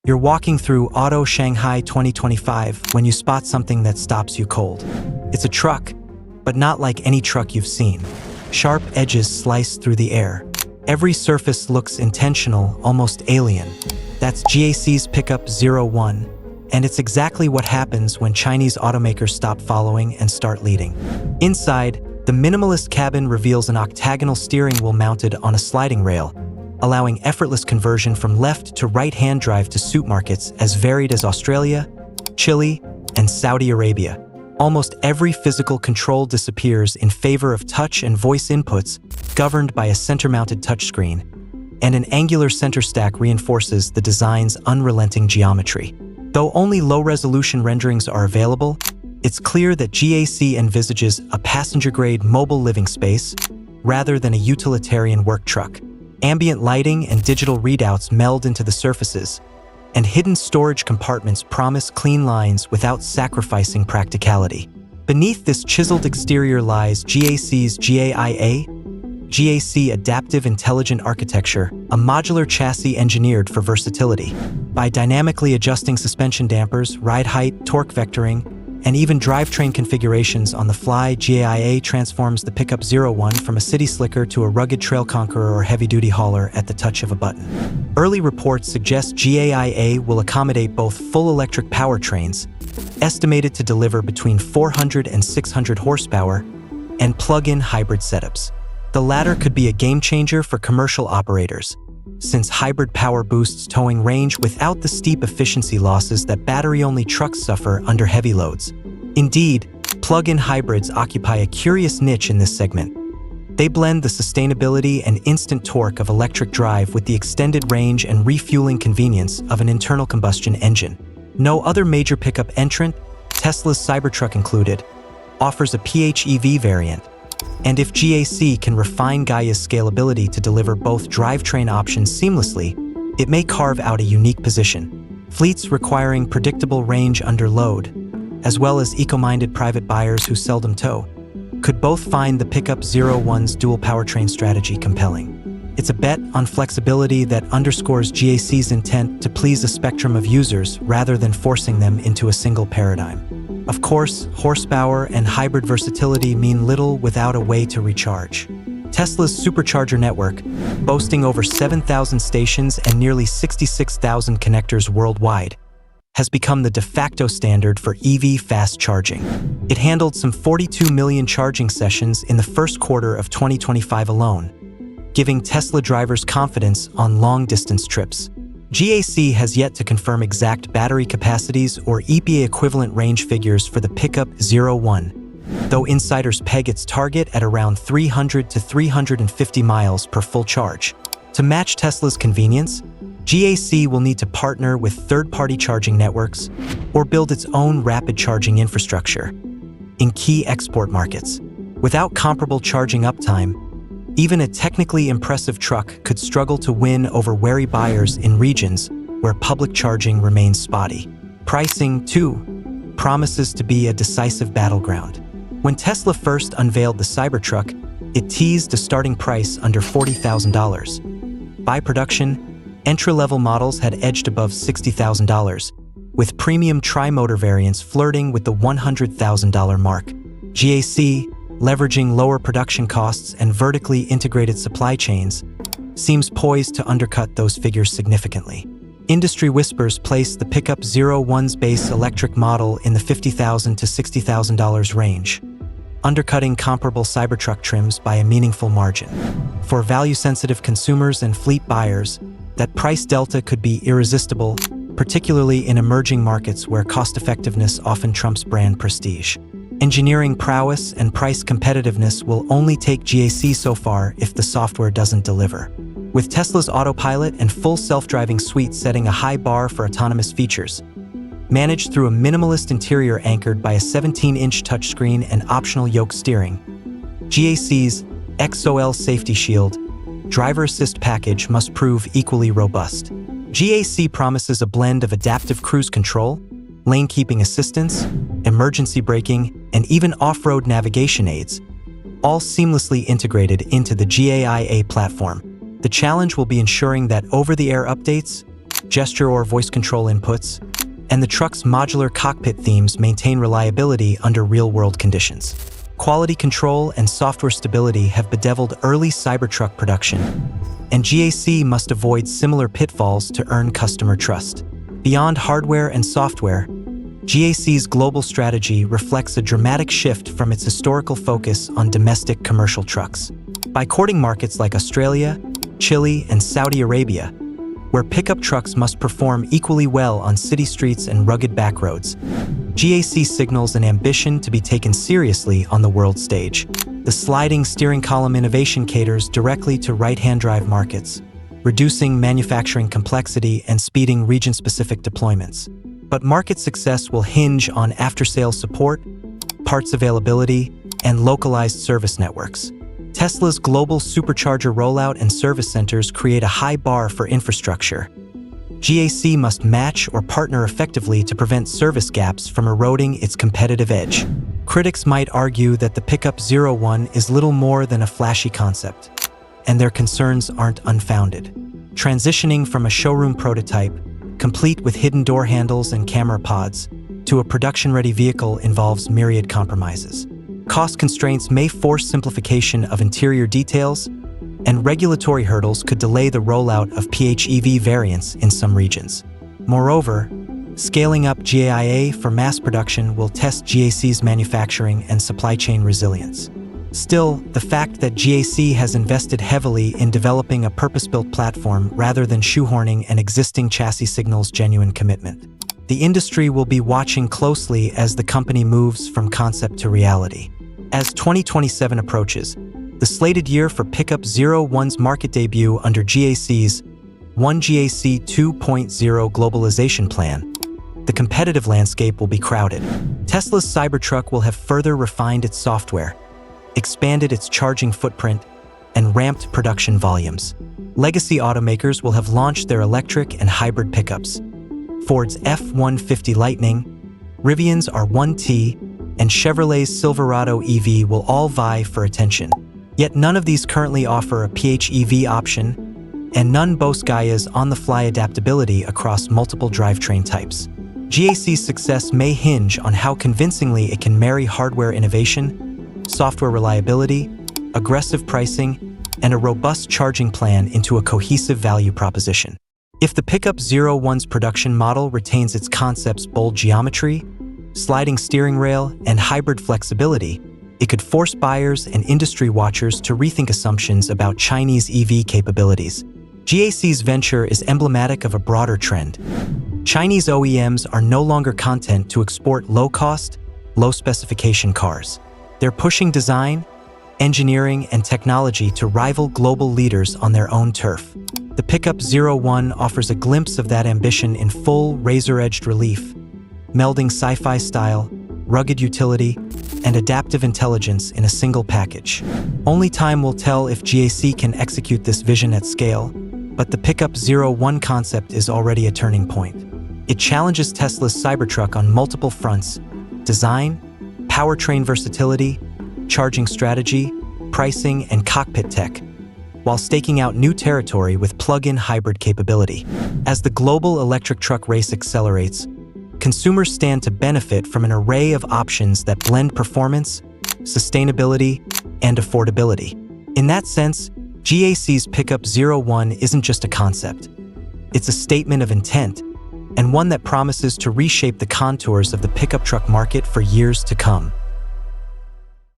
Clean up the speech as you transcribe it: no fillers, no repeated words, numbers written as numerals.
You're walking through Auto Shanghai 2025 when you spot something that stops you cold. It's a truck, but not like any truck you've seen. Sharp edges slice through the air. Every surface looks intentional, almost alien. That's GAC's Pickup 01, and it's exactly what happens when Chinese automakers stop following and start leading. Inside, the minimalist cabin reveals an octagonal steering wheel mounted on a sliding rail, allowing effortless conversion from left to right-hand drive to suit markets as varied as Australia, Chile, and Saudi Arabia. Almost every physical control disappears in favor of touch and voice inputs governed by a center-mounted touchscreen, and an angular center stack reinforces the design's unrelenting geometry. Though only low-resolution renderings are available, it's clear that GAC envisages a passenger-grade mobile living space rather than a utilitarian work truck. Ambient lighting and digital readouts meld into the surfaces, and hidden storage compartments promise clean lines without sacrificing practicality. Beneath this chiseled exterior lies GAC's GAIA, Adaptive Intelligent Architecture, a modular chassis engineered for versatility. By dynamically adjusting suspension dampers, ride height, torque vectoring, and even drivetrain configurations on the fly, GAIA transforms the Pickup 01 from a city slicker to a rugged trail conqueror or heavy-duty hauler at the touch of a button. Early reports suggest GAIA will accommodate both full electric powertrains, estimated to deliver between 400 and 600 horsepower, and plug-in hybrid setups. The latter could be a game-changer for commercial operators, since hybrid power boosts towing range without the steep efficiency losses that battery-only trucks suffer under heavy loads. Indeed, plug-in hybrids occupy a curious niche in this segment. They blend the sustainability and instant torque of electric drive with the extended range and refueling convenience of an internal combustion engine. No other major pickup entrant, Tesla's Cybertruck included, offers a PHEV variant. And if GAC can refine Gaia's scalability to deliver both drivetrain options seamlessly, it may carve out a unique position. Fleets requiring predictable range under load, as well as eco-minded private buyers who seldom tow, could both find the Pickup 01's dual powertrain strategy compelling. It's a bet on flexibility that underscores GAC's intent to please a spectrum of users rather than forcing them into a single paradigm. Of course, horsepower and hybrid versatility mean little without a way to recharge. Tesla's supercharger network, boasting over 7,000 stations and nearly 66,000 connectors worldwide, has become the de facto standard for EV fast charging. It handled some 42 million charging sessions in the first quarter of 2025 alone, giving Tesla drivers confidence on long-distance trips. GAC has yet to confirm exact battery capacities or EPA-equivalent range figures for the Pickup 01, though insiders peg its target at around 300 to 350 miles per full charge. To match Tesla's convenience, GAC will need to partner with third-party charging networks or build its own rapid charging infrastructure in key export markets. Without comparable charging uptime, even a technically impressive truck could struggle to win over wary buyers in regions where public charging remains spotty. Pricing, too, promises to be a decisive battleground. When Tesla first unveiled the Cybertruck, it teased a starting price under $40,000. By production, entry-level models had edged above $60,000, with premium tri-motor variants flirting with the $100,000 mark. GAC, leveraging lower production costs and vertically integrated supply chains, seems poised to undercut those figures significantly. Industry whispers place the Pickup 01's base electric model in the $50,000 to $60,000 range, undercutting comparable Cybertruck trims by a meaningful margin. For value-sensitive consumers and fleet buyers, that price delta could be irresistible, particularly in emerging markets where cost-effectiveness often trumps brand prestige. Engineering prowess and price competitiveness will only take GAC so far if the software doesn't deliver. With Tesla's autopilot and full self-driving suite setting a high bar for autonomous features, managed through a minimalist interior anchored by a 17-inch touchscreen and optional yoke steering, GAC's XOL Safety Shield driver assist package must prove equally robust. GAC promises a blend of adaptive cruise control, lane-keeping assistance, emergency braking, and even off-road navigation aids, all seamlessly integrated into the GAIA platform. The challenge will be ensuring that over-the-air updates, gesture or voice control inputs, and the truck's modular cockpit themes maintain reliability under real-world conditions. Quality control and software stability have bedeviled early Cybertruck production, and GAC must avoid similar pitfalls to earn customer trust. Beyond hardware and software, GAC's global strategy reflects a dramatic shift from its historical focus on domestic commercial trucks. By courting markets like Australia, Chile, and Saudi Arabia, where pickup trucks must perform equally well on city streets and rugged backroads, GAC signals an ambition to be taken seriously on the world stage. The sliding steering column innovation caters directly to right-hand drive markets, reducing manufacturing complexity and speeding region-specific deployments. But market success will hinge on after-sales support, parts availability, and localized service networks. Tesla's global supercharger rollout and service centers create a high bar for infrastructure. GAC must match or partner effectively to prevent service gaps from eroding its competitive edge. Critics might argue that the Pickup 01 is little more than a flashy concept, and their concerns aren't unfounded. Transitioning from a showroom prototype, complete with hidden door handles and camera pods, to a production-ready vehicle involves myriad compromises. Cost constraints may force simplification of interior details, and regulatory hurdles could delay the rollout of PHEV variants in some regions. Moreover, scaling up GAIA for mass production will test GAC's manufacturing and supply chain resilience. Still, the fact that GAC has invested heavily in developing a purpose-built platform rather than shoehorning an existing chassis signals genuine commitment. The industry will be watching closely as the company moves from concept to reality. As 2027 approaches, the slated year for Pickup 01's market debut under GAC's One GAC 2.0 globalization plan, the competitive landscape will be crowded. Tesla's Cybertruck will have further refined its software, expanded its charging footprint, and ramped production volumes. Legacy automakers will have launched their electric and hybrid pickups. Ford's F-150 Lightning, Rivian's R1T, and Chevrolet's Silverado EV will all vie for attention. Yet none of these currently offer a PHEV option, and none boast Gaia's on-the-fly adaptability across multiple drivetrain types. GAC's success may hinge on how convincingly it can marry hardware innovation, software reliability, aggressive pricing, and a robust charging plan into a cohesive value proposition. If the Pickup 01's production model retains its concept's bold geometry, sliding steering rail, and hybrid flexibility, it could force buyers and industry watchers to rethink assumptions about Chinese EV capabilities. GAC's venture is emblematic of a broader trend. Chinese OEMs are no longer content to export low-cost, low-specification cars. They're pushing design, engineering, and technology to rival global leaders on their own turf. The Pickup 01 offers a glimpse of that ambition in full razor-edged relief, melding sci-fi style, rugged utility, and adaptive intelligence in a single package. Only time will tell if GAC can execute this vision at scale, but the Pickup 01 concept is already a turning point. It challenges Tesla's Cybertruck on multiple fronts: design, powertrain versatility, charging strategy, pricing, and cockpit tech, while staking out new territory with plug-in hybrid capability. As the global electric truck race accelerates, consumers stand to benefit from an array of options that blend performance, sustainability, and affordability. In that sense, GAC's Pickup 01 isn't just a concept. It's a statement of intent, and one that promises to reshape the contours of the pickup truck market for years to come.